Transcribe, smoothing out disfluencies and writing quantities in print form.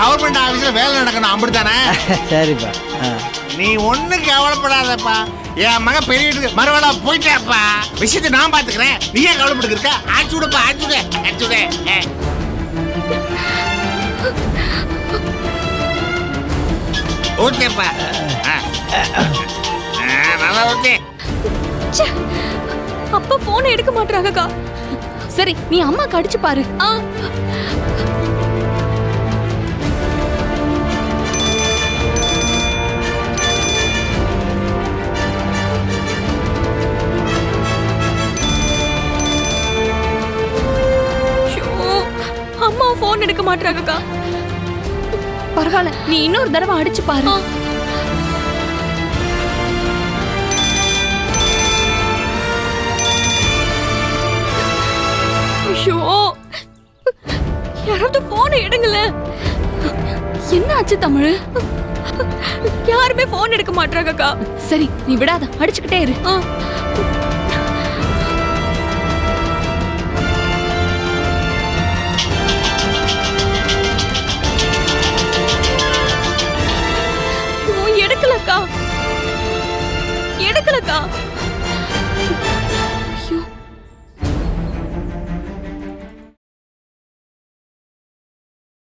Government ஆபீஸ்ல வேலை நடக்கணும் அப்படித்தானே? சரிப்பா. நீ ஒண்ணும் கவலைப்படாதப்பா. என் மகன் பெரிய வீட்டுக்கு மறுவேளா போயிட்டாப்பா. விஷயத்தை நான் பாத்துக்கிறேன். நீ ஏன் கவலைப்பட்டு இருக்க? ஆச்சு விடுப்பா, ஆச்சு விடு, ஆச்சு விடு. ஓகேப்பா. நல்லா ஓகே. அப்பா போன் எடுக்க மாட்டாங்கக்கா. சரி நீ அம்மாக்கு அடிச்சு பாரு. அம்மா போன் எடுக்க மாட்டாங்கக்கா. பரவாயில்ல, நீ இன்னொரு தடவை அடிச்சு பாரு. ஐயோ, யாராவது போனை எடுங்கல. என்ன ஆச்சு தமிழ்? யாருமே போன் எடுக்க மாட்டாங்கக்கா. சரி நீ விடாத, அடிச்சுக்கிட்டே இரு.